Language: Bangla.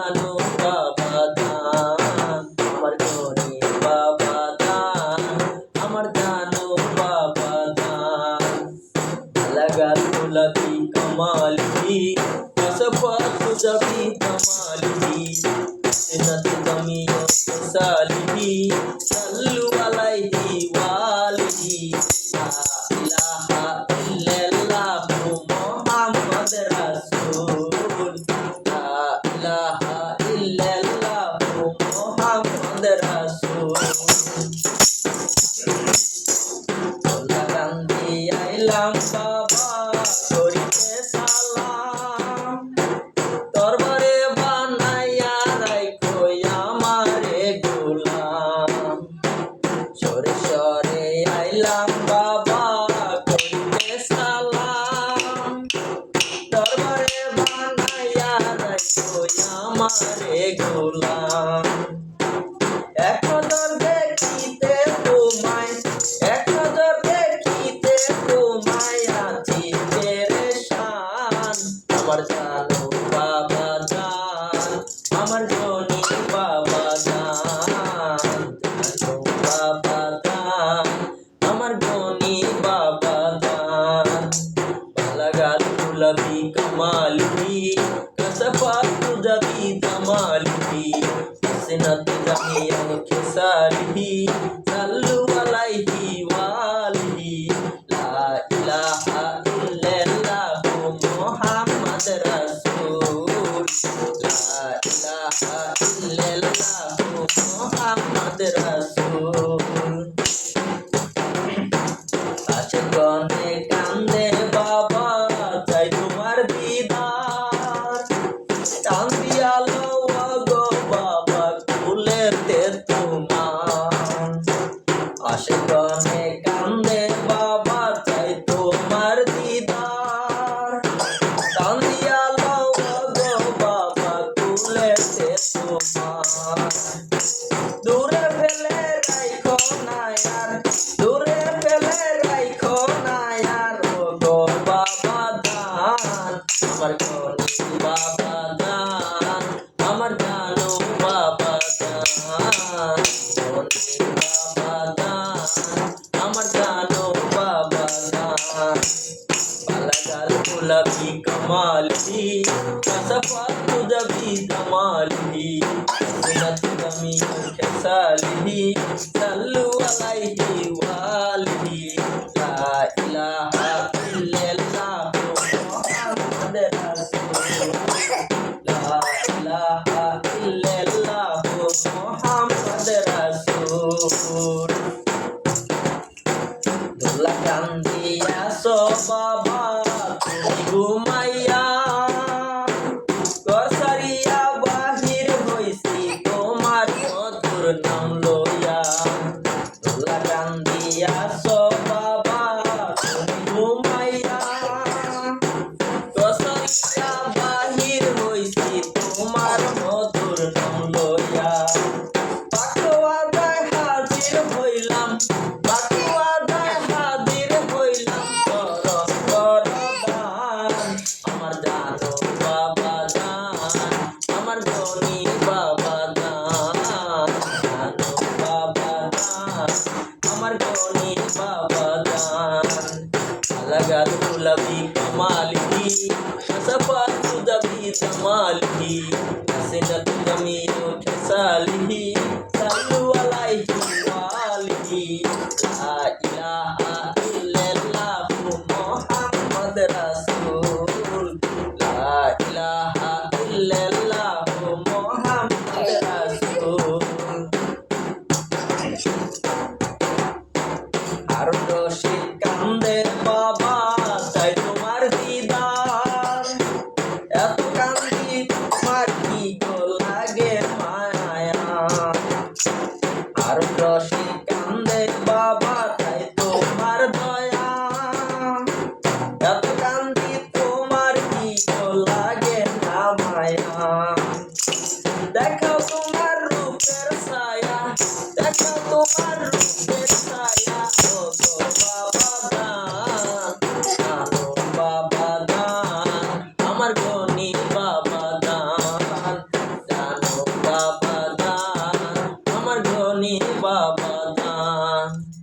জানো বাবা দান, আমার গনি বাবা দান, আমার জানো বাবা দান। লাগাল গোলাপি কমালি कसफत जबी कमाली नत जमियो साली सल्लु अलैहि वालिहि ला इलाहा इल्लल्लाह मुहम्मद रसूल ला इलाहा इल्लल्लाह मुहम्मद रसूल लगांदी आइलाम बाबा করিতে সালাম দরবারে বানাইয়া রাখো আমারে গোলাম সরে সরে আইলাম বাবা করিতে সালাম দরবারে বানাইয়া রাখো আমারে গোলাম এক নজর দেখিতে তোমায় এক নজর দেখিতে তোমায় আছি পেরেশান আমার জানো বাবা জান আমার গনি বাবা জান জানো বাবা জান আমার গনি বাবা জান বালাগাল গুলাবি কমালি कसफत जबी कमाली हसनत जमिया खेसाली सल्लु अलैहि वालिहि ला इलाहा इल्लल्लाह मुहम्मद रसूल ला इलाहा इल्लल्लाह मुहम्मद रसूल आशिकाने कांदे बाबा चाই তোমার দিদার কান্দিয়া লওয়া গো বাবা কুলেতে তোমার আশিকানে কান্দে বাবা চাই তোমার দিদার কান্দিয়া লওয়া গো বাবা কুলেতে তোমার দূরে ফেলে রাখো না यार দূরে ফেলে রাখো না यार ও গো বাবা দান আমার গনি বাবা দান আমার জানো বাবা দান গনি বাবা দান আমার জানো বাবা দান বালাগাল গোলাপি কমালি कसफत जबी कमाली हसनत जमिया खेसाली सल्लु अलैहि वालिहि ला इलाहा इल्लल्लाह मुहम्मद रसूल ला इलाहा इल्लल्लाह मुहम्मद रसूल দোলা কান্দিয়া সো বাবা তুমি ঘুমাইয়া ঘর সারিয়া বাহির হইছি তোমার মধুর নাম লইয়া দোলা কান্দিয়া সো বাবা তুমি ঘুমাইয়া ঘর সারিয়া বাহির হইছি তোমার মধুর নাম লইয়া বাকওয়াদায় হাজির হইলাম বাকওয়াদায় হাজির হইলাম করম করদান আমার জানো বাবা জান আমার গনি বাবা জান জানো বাবা জান আমার গনি বাবা জান লাগাল গুলাবি কমালি कसफत जबी कमाली हसनत जमियो खेसाली सल्लु अलैहि वालिहि ला इलाहा इल्लल्लाह मुहम्मद रसूल ला इलाहा इल्लल्लाह मुहम्मद रसूल আর রশিদ কান্দে বাবা চাই তোমার দিদার এত কান্দি তোমার কি বাবা